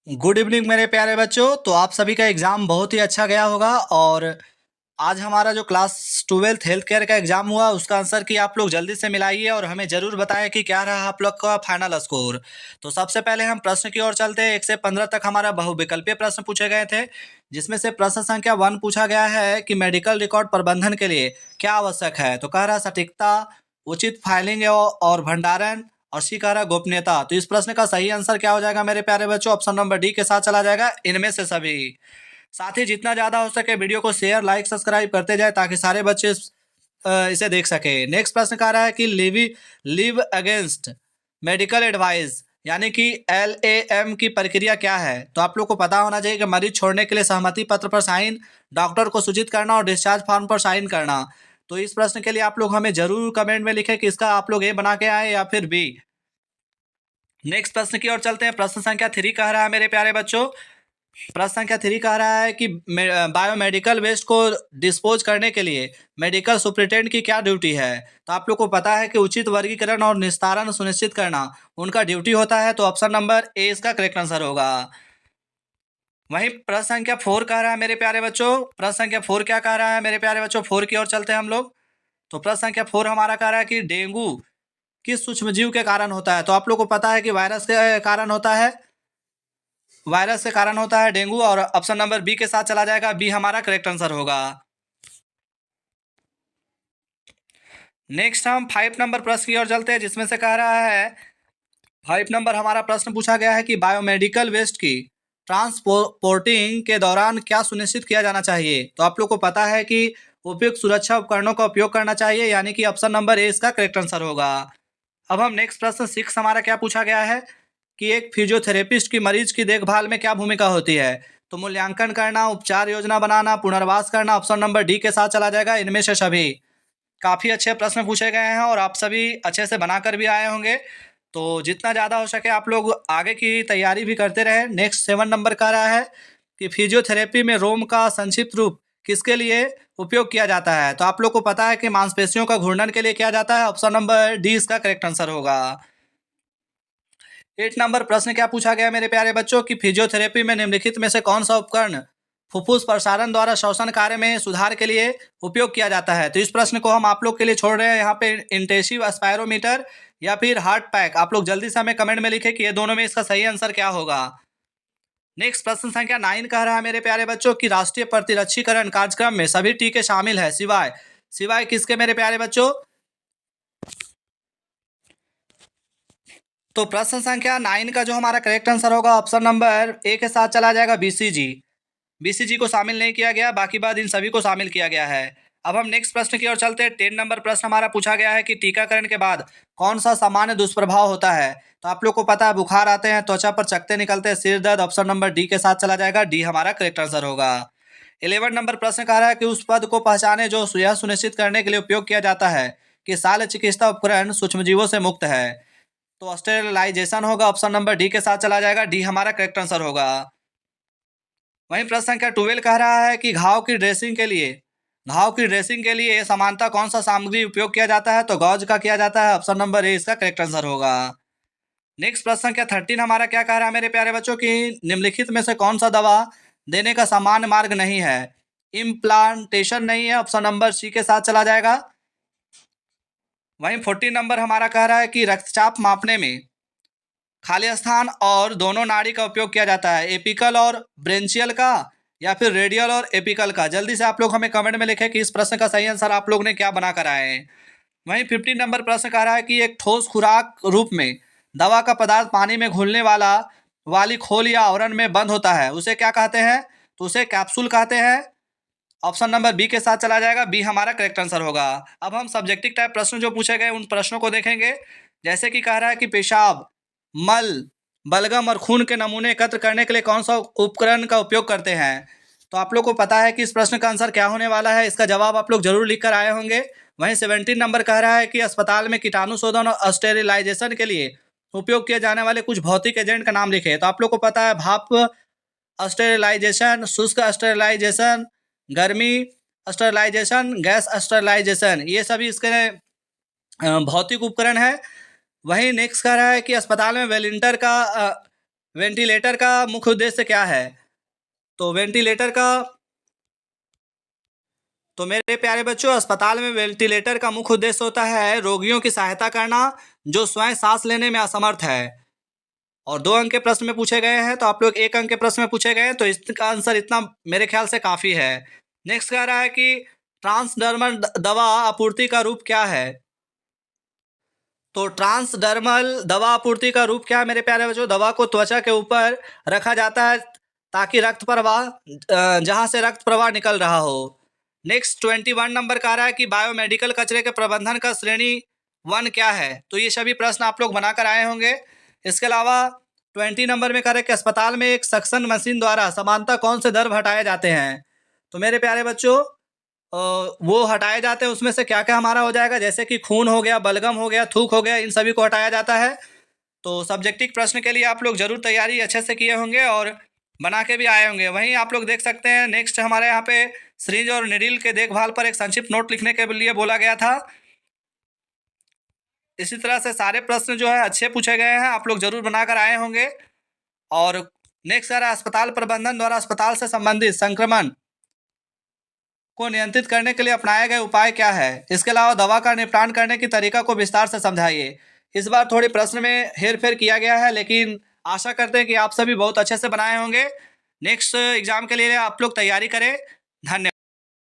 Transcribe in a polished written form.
Good evening मेरे प्यारे बच्चों। तो आप सभी का एग्ज़ाम बहुत ही अच्छा गया होगा और आज हमारा जो क्लास 12th हेल्थ केयर का एग्ज़ाम हुआ उसका आंसर की आप लोग जल्दी से मिलाइए और हमें ज़रूर बताएं कि क्या रहा आप लोग का फाइनल स्कोर। तो सबसे पहले हम प्रश्न की ओर चलते हैं। 1 से 15 तक हमारा बहुविकल्पीय प्रश्न पूछे गए थे, जिसमें से प्रश्न संख्या 1 पूछा गया है कि मेडिकल रिकॉर्ड प्रबंधन के लिए क्या आवश्यक है। तो कह रहा है सटीकता, उचित फाइलिंग और भंडारण, और सी कह रहा है गोपनीयता। तो इस प्रश्न का सही आंसर क्या हो जाएगा मेरे प्यारे बच्चों? ऑप्शन नंबर डी के साथ चला जाएगा, इनमें से सभी। साथ ही जितना ज़्यादा हो सके वीडियो को शेयर, लाइक, सब्सक्राइब करते जाए ताकि सारे बच्चे इसे देख सके। नेक्स्ट प्रश्न कह रहा है कि लिव अगेंस्ट मेडिकल एडवाइस यानी कि LAM की प्रक्रिया क्या है। तो आप लोग को पता होना चाहिए कि मरीज छोड़ने के लिए सहमति पत्र पर साइन, डॉक्टर को सूचित करना और डिस्चार्ज फॉर्म पर साइन करना। तो इस प्रश्न के लिए आप लोग हमें जरूर कमेंट में लिखें कि इसका आप लोग ए बना के आए या फिर बी। नेक्स्ट प्रश्न की ओर चलते हैं। प्रश्न संख्या 3 कह रहा है मेरे प्यारे बच्चों, प्रश्न संख्या 3 कह रहा है कि बायोमेडिकल वेस्ट को डिस्पोज करने के लिए मेडिकल सुप्रिटेंडेंट की क्या ड्यूटी है। तो आप लोग को पता है कि उचित वर्गीकरण और निस्तारण सुनिश्चित करना उनका ड्यूटी होता है। तो ऑप्शन नंबर ए इसका करेक्ट आंसर होगा। वहीं प्रश्न संख्या 4 कह रहा है मेरे प्यारे बच्चों, प्रश्न संख्या 4 क्या कह रहा है मेरे प्यारे बच्चों? 4 की ओर चलते हैं हम लोग। तो प्रश्न संख्या 4 हमारा कह रहा है कि डेंगू किस सूक्ष्मजीव के कारण होता है। तो आप लोग को पता है कि वायरस के कारण होता है, वायरस के कारण होता है डेंगू, और ऑप्शन नंबर बी के साथ चला जाएगा, बी हमारा करेक्ट आंसर होगा। नेक्स्ट हम 5 नंबर प्रश्न की ओर चलते हैं, जिसमें से कह रहा है 5 नंबर हमारा प्रश्न पूछा गया है कि बायोमेडिकल वेस्ट की ट्रांसपोर्टिंग के दौरान क्या सुनिश्चित किया जाना चाहिए। तो आप लोग को पता है कि उपयुक्त सुरक्षा उपकरणों का उपयोग करना चाहिए, यानी कि ऑप्शन नंबर ए इसका करेक्ट आंसर होगा। अब हम नेक्स्ट प्रश्न 6 हमारा क्या पूछा गया है कि एक फिजियोथेरेपिस्ट की मरीज की देखभाल में क्या भूमिका होती है। तो मूल्यांकन करना, उपचार योजना बनाना, पुनर्वास करना, ऑप्शन नंबर डी के साथ चला जाएगा, इनमें से सभी। काफ़ी अच्छे प्रश्न पूछे गए हैं और आप सभी अच्छे से बनाकर भी आए होंगे। तो जितना ज़्यादा हो सके आप लोग आगे की तैयारी भी करते रहें। नेक्स्ट 7 नंबर का रहा है कि फिजियोथेरेपी में रोम का संक्षिप्त रूप किसके लिए उपयोग किया जाता है। तो आप लोग को पता है कि मांसपेशियों का घूर्णन के लिए किया जाता है, ऑप्शन नंबर डी इसका करेक्ट आंसर होगा। 8 नंबर प्रश्न क्या पूछा गया मेरे प्यारे बच्चों कि फिजियोथेरेपी में निम्नलिखित में से कौन सा उपकरण फुफ्फुस प्रसारण द्वारा श्वसन कार्य में सुधार के लिए उपयोग किया जाता है। तो इस प्रश्न को हम आप लोग के लिए छोड़ रहे हैं यहाँ पे, इंटेंसिव स्पायरोमीटर या फिर हार्ट पैक। आप लोग जल्दी से हमें कमेंट में लिखें कि ये दोनों में इसका सही आंसर क्या होगा। नेक्स्ट प्रश्न संख्या 9 कह रहा है मेरे प्यारे बच्चों कि राष्ट्रीय प्रतिरक्षीकरण कार्यक्रम में सभी टीके शामिल है सिवाय सिवाय किसके मेरे प्यारे बच्चों? तो प्रश्न संख्या 9 का जो हमारा करेक्ट आंसर होगा ऑप्शन नंबर ए के साथ चला जाएगा, BCG। BCG को शामिल नहीं किया गया, बाकी बाद इन सभी को शामिल किया गया है। अब हम नेक्स्ट प्रश्न की ओर चलते हैं। 10 नंबर प्रश्न हमारा पूछा गया है कि टीकाकरण के बाद कौन सा सामान्य दुष्प्रभाव होता है। तो आप लोग को पता है बुखार आते हैं, त्वचा पर चकत्ते निकलते हैं, सिर दर्द, ऑप्शन नंबर डी के साथ चला जाएगा, डी हमारा करेक्ट आंसर होगा। 11 नंबर प्रश्न कह रहा है कि उस पद को पहचाने जो यह सुनिश्चित करने के लिए उपयोग किया जाता है कि शल्य चिकित्सा उपकरण सूक्ष्मजीवों से मुक्त है। तो स्टेरिलाइजेशन होगा, ऑप्शन नंबर डी के साथ चला जाएगा, डी हमारा करेक्ट आंसर होगा। वहीं प्रश्न संख्या 12 कह रहा है कि घाव की ड्रेसिंग के लिए समानता कौन सा सामग्री उपयोग किया जाता है। तो गॉज का किया जाता है, ऑप्शन नंबर ए इसका करेक्ट आंसर होगा। नेक्स्ट प्रश्न संख्या 13 हमारा क्या कह रहा है मेरे प्यारे बच्चों की निम्नलिखित में से कौन सा दवा देने का सामान्य मार्ग नहीं है। इम्प्लांटेशन नहीं है, ऑप्शन नंबर सी के साथ चला जाएगा। वहीं 14 नंबर हमारा कह रहा है कि रक्तचाप मापने में खाली स्थान और दोनों नाड़ी का उपयोग किया जाता है, एपिकल और ब्रेंचियल का या फिर रेडियल और एपिकल का। जल्दी से आप लोग हमें कमेंट में लिखें कि इस प्रश्न का सही आंसर आप लोग ने क्या बना कर आए हैं। वहीं 15 नंबर प्रश्न कह रहा है कि एक ठोस खुराक रूप में दवा का पदार्थ पानी में घुलने वाली खोल या आवरण में बंद होता है, उसे क्या कहते हैं। तो उसे कैप्सूल कहते हैं, ऑप्शन नंबर बी के साथ चला जाएगा, बी हमारा करेक्ट आंसर होगा। अब हम सब्जेक्टिव टाइप प्रश्न जो पूछे गए उन प्रश्नों को देखेंगे। जैसे कि कह रहा है कि पेशाब, मल, बलगम और खून के नमूने एकत्र करने के लिए कौन सा उपकरण का उपयोग करते हैं। तो आप लोग को पता है कि इस प्रश्न का आंसर क्या होने वाला है, इसका जवाब आप लोग जरूर लिख कर आए होंगे। वहीं 17 नंबर कह रहा है कि अस्पताल में कीटाणु शोधन और स्टेरिलाइजेशन के लिए उपयोग किए जाने वाले कुछ भौतिक एजेंट का नाम लिखे। तो आप लोग को पता है भाप स्टेरिलाइजेशन, शुष्क स्टेरिलाइजेशन, गर्मी स्टेरिलाइजेशन, गैस स्टेरिलाइजेशन, ये सभी इसके भौतिक उपकरण है। वहीं नेक्स्ट कह रहा है कि अस्पताल में वेंटिलेटर का मुख्य उद्देश्य क्या है? तो मेरे प्यारे बच्चों, अस्पताल में वेंटिलेटर का मुख्य उद्देश्य होता है रोगियों की सहायता करना जो स्वयं सांस लेने में असमर्थ है। और 2 अंक के प्रश्न में पूछे गए हैं, तो आप लोग 1 अंक के प्रश्न में पूछे गए हैं, तो इसका आंसर इतना मेरे ख्याल से काफ़ी है। नेक्स्ट कह रहा है कि ट्रांसडर्मल दवा आपूर्ति का रूप क्या है? तो ट्रांसडर्मल दवा आपूर्ति का रूप क्या है मेरे प्यारे बच्चों? दवा को त्वचा के ऊपर रखा जाता है ताकि रक्त प्रवाह जहाँ से रक्त प्रवाह निकल रहा हो। नेक्स्ट 21 नंबर का आ रहा है कि बायोमेडिकल कचरे के प्रबंधन का श्रेणी 1 क्या है? तो ये सभी प्रश्न आप लोग बनाकर आए होंगे। इसके अलावा 20 नंबर में कह रहे हैं कि अस्पताल में एक सक्शन मशीन द्वारा समानतः कौन से द्रव हटाए जाते हैं? तो मेरे प्यारे बच्चों, वो हटाए जाते हैं, उसमें से क्या क्या हमारा हो जाएगा, जैसे कि खून हो गया, बलगम हो गया, थूक हो गया, इन सभी को हटाया जाता है। तो सब्जेक्टिव प्रश्न के लिए आप लोग जरूर तैयारी अच्छे से किए होंगे और बना के भी आए होंगे। वहीं आप लोग देख सकते हैं नेक्स्ट हमारे यहाँ पे सिरिंज और निडिल के देखभाल पर एक संक्षिप्त नोट लिखने के लिए बोला गया था। इसी तरह से सारे प्रश्न जो है अच्छे पूछे गए हैं, आप लोग जरूर बनाकर आए होंगे। और नेक्स्ट है अस्पताल प्रबंधन द्वारा अस्पताल से संबंधित संक्रमण को नियंत्रित करने के लिए अपनाए गए उपाय क्या है? इसके अलावा दवा का निपटान करने की तरीका को विस्तार से समझाइए। इस बार थोड़ी प्रश्न में हेरफेर किया गया है, लेकिन आशा करते हैं कि आप सभी बहुत अच्छे से बनाए होंगे। नेक्स्ट एग्जाम के लिए आप लोग तैयारी करें। धन्यवाद।